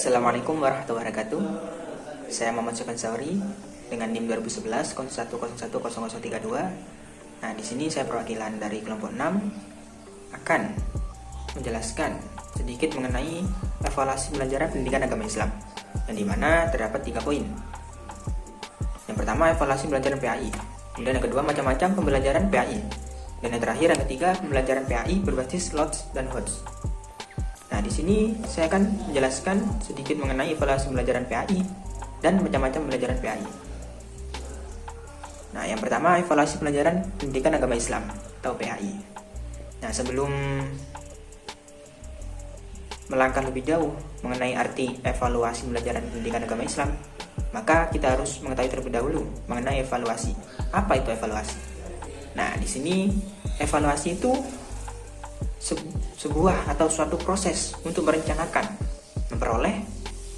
Assalamualaikum warahmatullahi wabarakatuh. Saya Muhammad Sofyan Sauri dengan NIM 2011 01010032. Nah, di sini saya perwakilan dari kelompok 6 akan menjelaskan sedikit mengenai evaluasi pembelajaran pendidikan agama Islam, yang dimana terdapat 3 poin. Yang pertama, evaluasi pembelajaran PAI. Kemudian yang kedua, macam-macam pembelajaran PAI. Dan yang terakhir, yang ketiga, pembelajaran PAI berbasis LOTS dan HOTS. Nah, di sini saya akan menjelaskan sedikit mengenai evaluasi pembelajaran PAI dan macam-macam pembelajaran PAI. Nah, yang pertama, evaluasi pembelajaran pendidikan agama Islam atau PAI. Nah, sebelum melangkah lebih jauh mengenai arti evaluasi pembelajaran pendidikan agama Islam, maka kita harus mengetahui terlebih dahulu mengenai evaluasi. Apa itu evaluasi? Nah, di sini evaluasi itu sebuah atau suatu proses untuk merencanakan, memperoleh,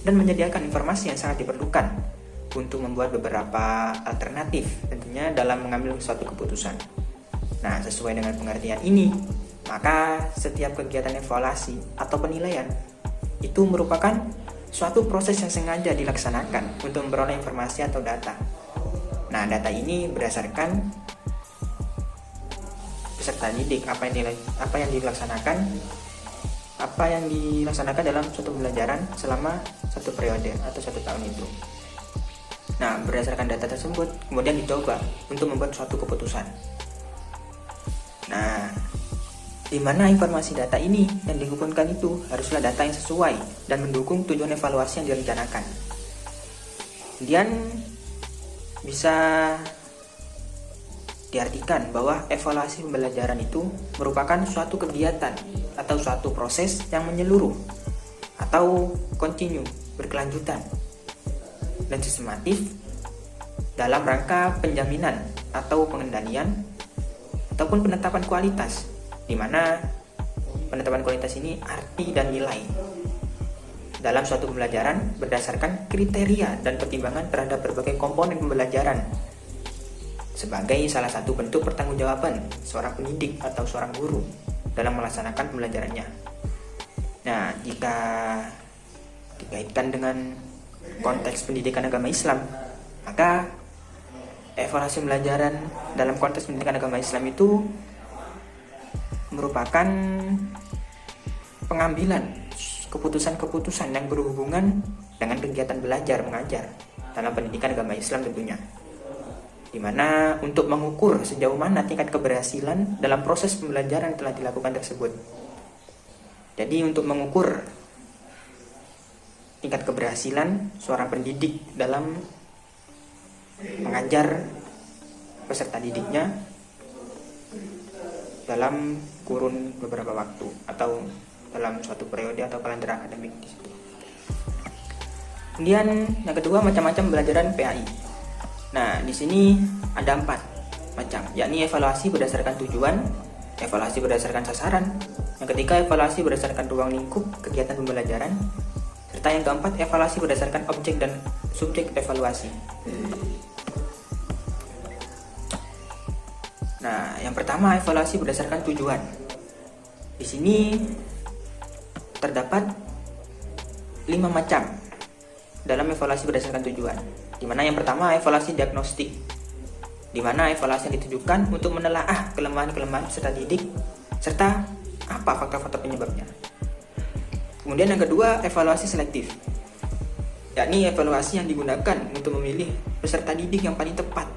dan menyediakan informasi yang sangat diperlukan untuk membuat beberapa alternatif tentunya dalam mengambil suatu keputusan. Nah, sesuai dengan pengertian ini, maka setiap kegiatan evaluasi atau penilaian itu merupakan suatu proses yang sengaja dilaksanakan untuk memperoleh informasi atau data. Nah, data ini berdasarkan peserta didik, apa yang dilaksanakan dalam suatu pembelajaran selama satu periode atau 1 tahun itu. Nah, berdasarkan data tersebut kemudian dicoba untuk membuat suatu keputusan. Nah, di mana informasi data ini yang dikumpulkan itu haruslah data yang sesuai dan mendukung tujuan evaluasi yang direncanakan. Kemudian bisa diartikan bahwa evaluasi pembelajaran itu merupakan suatu kegiatan atau suatu proses yang menyeluruh atau kontinu, berkelanjutan dan sistematif dalam rangka penjaminan atau pengendalian ataupun penetapan kualitas, di mana penetapan kualitas ini arti dan nilai dalam suatu pembelajaran berdasarkan kriteria dan pertimbangan terhadap berbagai komponen pembelajaran sebagai salah satu bentuk pertanggungjawaban seorang pendidik atau seorang guru dalam melaksanakan pembelajarannya. Nah, jika dikaitkan dengan konteks pendidikan agama Islam, maka evaluasi pembelajaran dalam konteks pendidikan agama Islam itu merupakan pengambilan keputusan-keputusan yang berhubungan dengan kegiatan belajar mengajar dalam pendidikan agama Islam tentunya, di mana untuk mengukur sejauh mana tingkat keberhasilan dalam proses pembelajaran yang telah dilakukan tersebut. Jadi untuk mengukur tingkat keberhasilan seorang pendidik dalam mengajar peserta didiknya dalam kurun beberapa waktu atau dalam suatu periode atau kalender akademik di situ. Kemudian yang kedua, macam-macam pembelajaran PAI. Nah, di sini ada 4 macam, yakni evaluasi berdasarkan tujuan, evaluasi berdasarkan sasaran, yang ketiga evaluasi berdasarkan ruang lingkup kegiatan pembelajaran, serta yang keempat evaluasi berdasarkan objek dan subjek evaluasi. Nah, yang pertama evaluasi berdasarkan tujuan. Di sini terdapat 5 macam dalam evaluasi berdasarkan tujuan. Di mana yang pertama evaluasi diagnostik, di mana evaluasi yang ditujukan untuk menelaah kelemahan-kelemahan peserta didik serta apa faktor-faktor penyebabnya. Kemudian yang kedua evaluasi selektif, yakni evaluasi yang digunakan untuk memilih peserta didik yang paling tepat,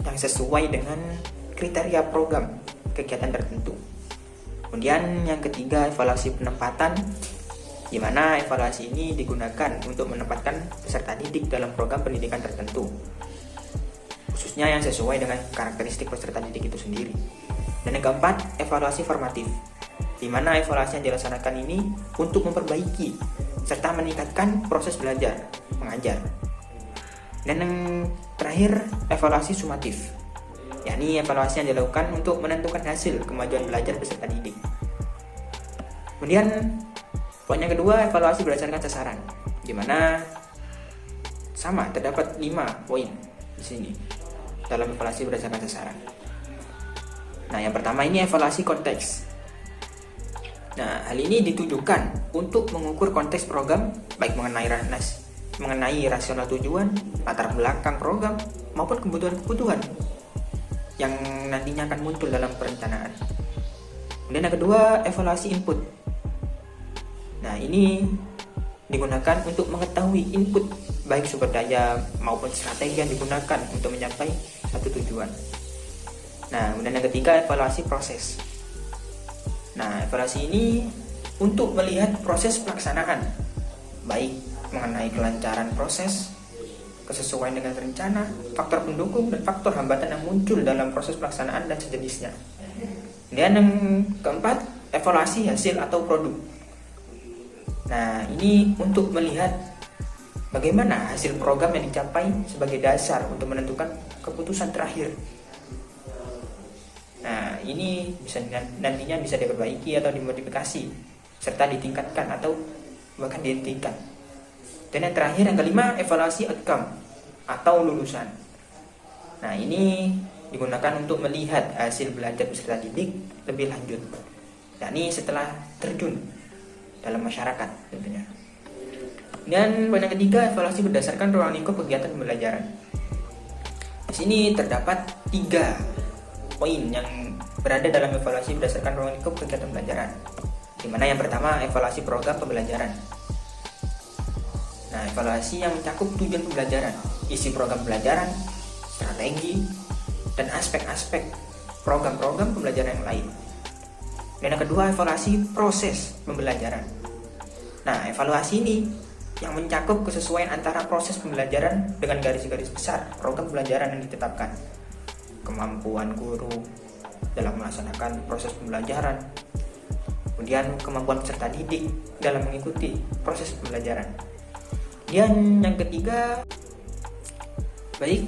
yang sesuai dengan kriteria program kegiatan tertentu. Kemudian yang ketiga evaluasi penempatan, di mana evaluasi ini digunakan untuk menempatkan peserta didik dalam program pendidikan tertentu, khususnya yang sesuai dengan karakteristik peserta didik itu sendiri. Dan yang keempat, evaluasi formatif, di mana evaluasi yang dilaksanakan ini untuk memperbaiki serta meningkatkan proses belajar mengajar. Dan yang terakhir, evaluasi sumatif, yakni evaluasi yang dilakukan untuk menentukan hasil kemajuan belajar peserta didik. Kemudian poin yang kedua, evaluasi berdasarkan sasaran, di mana sama terdapat 5 poin di sini dalam evaluasi berdasarkan sasaran. Nah, yang pertama ini evaluasi konteks. Nah, hal ini ditujukan untuk mengukur konteks program baik mengenai rasional tujuan, latar belakang program, maupun kebutuhan-kebutuhan yang nantinya akan muncul dalam perencanaan. Kemudian yang kedua, evaluasi input. Nah, ini digunakan untuk mengetahui input baik sumber daya maupun strategi yang digunakan untuk mencapai satu tujuan. Nah, kemudian yang ketiga, evaluasi proses. Nah, evaluasi ini untuk melihat proses pelaksanaan, baik mengenai kelancaran proses, kesesuaian dengan rencana, faktor pendukung, dan faktor hambatan yang muncul dalam proses pelaksanaan dan sejenisnya. Dan yang keempat, evaluasi hasil atau produk. Nah, ini untuk melihat bagaimana hasil program yang dicapai sebagai dasar untuk menentukan keputusan terakhir. Nah, ini nantinya bisa diperbaiki atau dimodifikasi, serta ditingkatkan atau bahkan dihentikan. Dan yang terakhir, yang kelima, evaluasi outcome atau lulusan. Nah, ini digunakan untuk melihat hasil belajar peserta didik lebih lanjut, yakni setelah terjun dalam masyarakat tentunya. Dan poin yang ketiga, evaluasi berdasarkan ruang lingkup kegiatan pembelajaran. Di sini terdapat 3 poin yang berada dalam evaluasi berdasarkan ruang lingkup kegiatan pembelajaran. Di mana yang pertama, evaluasi program pembelajaran. Nah, evaluasi yang mencakup tujuan pembelajaran, isi program pembelajaran, strategi, dan aspek-aspek program-program pembelajaran yang lain. Dan yang kedua, evaluasi proses pembelajaran. Nah, evaluasi ini yang mencakup kesesuaian antara proses pembelajaran dengan garis-garis besar program pembelajaran yang ditetapkan, kemampuan guru dalam melaksanakan proses pembelajaran, kemudian kemampuan peserta didik dalam mengikuti proses pembelajaran. Dan yang ketiga, baik,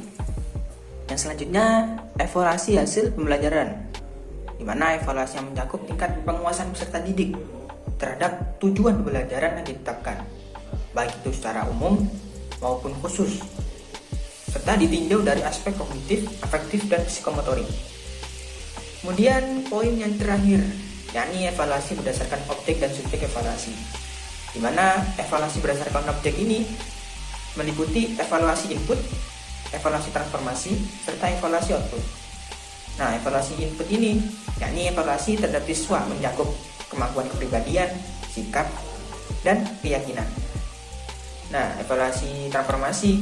yang selanjutnya evaluasi hasil pembelajaran, di mana evaluasi yang mencakup tingkat penguasaan peserta didik terhadap tujuan pembelajaran yang ditetapkan, baik itu secara umum maupun khusus, serta ditinjau dari aspek kognitif, afektif, dan psikomotorik. Kemudian poin yang terakhir, yakni evaluasi berdasarkan objek dan subjek evaluasi, di mana evaluasi berdasarkan objek ini meliputi evaluasi input, evaluasi transformasi, serta evaluasi output. Nah, evaluasi input ini yakni evaluasi terhadap siswa mencakup kemampuan kepribadian, sikap, dan keyakinan. Nah, evaluasi transformasi,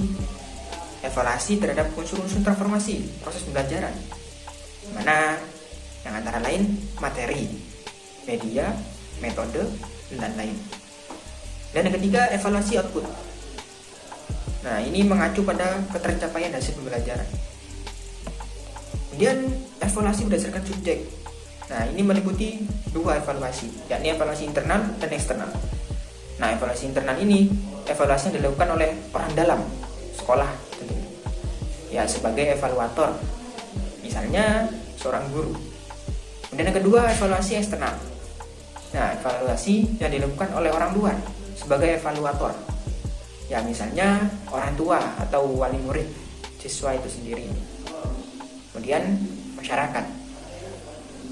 evaluasi terhadap unsur-unsur transformasi proses pembelajaran, mana yang antara lain materi, media, metode, dan lain-lain. Dan yang ketiga, evaluasi output. Nah, ini mengacu pada ketercapaian hasil pembelajaran. Kemudian evaluasi berdasarkan subjek. Nah, ini meliputi 2 evaluasi, yakni evaluasi internal dan eksternal. Nah, evaluasi internal ini evaluasi yang dilakukan oleh orang dalam sekolah tentunya, ya, sebagai evaluator, misalnya seorang guru. Kemudian yang kedua, evaluasi eksternal. Nah, evaluasi yang dilakukan oleh orang luar sebagai evaluator, ya, misalnya orang tua atau wali murid siswa itu sendiri. Kemudian masyarakat.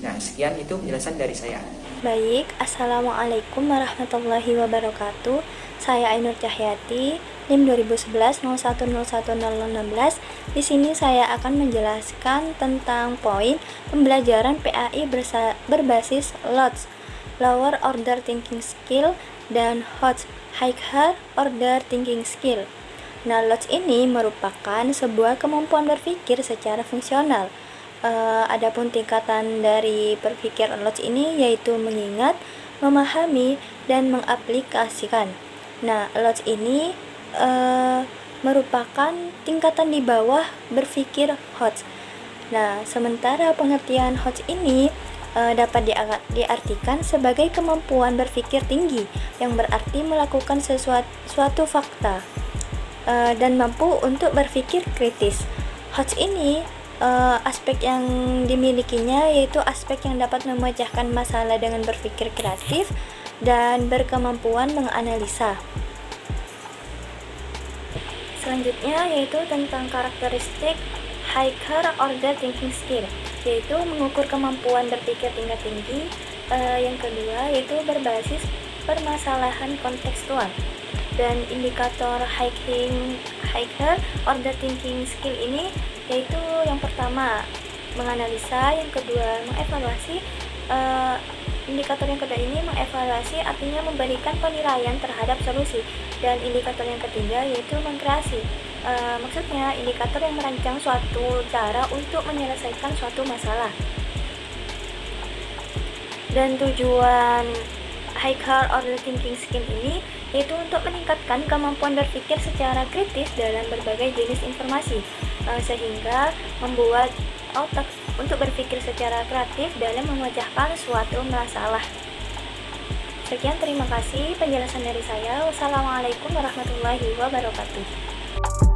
Nah, sekian itu penjelasan dari saya. Baik, Assalamualaikum warahmatullahi wabarakatuh. Saya Ainur Cahyati, NIM 2011-0101-016. Di sini saya akan menjelaskan tentang poin pembelajaran PAI berbasis LOTS, Lower Order Thinking Skill, dan HOTS, Higher Order Thinking Skill. Nah, LOTS ini merupakan sebuah kemampuan berpikir secara fungsional. Adapun tingkatan dari berpikir LOTS ini yaitu mengingat, memahami, dan mengaplikasikan. Nah, LOTS ini merupakan tingkatan di bawah berpikir HOTS. Nah, sementara pengertian HOTS ini dapat diartikan sebagai kemampuan berpikir tinggi yang berarti melakukan suatu fakta dan mampu untuk berpikir kritis. HOTS ini aspek yang dimilikinya yaitu aspek yang dapat memecahkan masalah dengan berpikir kreatif dan berkemampuan menganalisa. Selanjutnya yaitu tentang karakteristik higher order thinking skill, yaitu mengukur kemampuan berpikir tingkat tinggi Yang kedua yaitu berbasis permasalahan kontekstual. Dan indikator higher order thinking skill ini yaitu yang pertama menganalisa, yang kedua mengevaluasi. Indikator yang kedua ini mengevaluasi, artinya memberikan penilaian terhadap solusi, dan indikator yang ketiga yaitu mengkreasi. Maksudnya indikator yang merancang suatu cara untuk menyelesaikan suatu masalah. Dan tujuan higher order thinking skill ini yaitu untuk meningkatkan kemampuan berpikir secara kritis dalam berbagai jenis informasi, sehingga membuat otak untuk berpikir secara kreatif dalam memecahkan suatu masalah. Sekian, terima kasih penjelasan dari saya. Wassalamualaikum warahmatullahi wabarakatuh.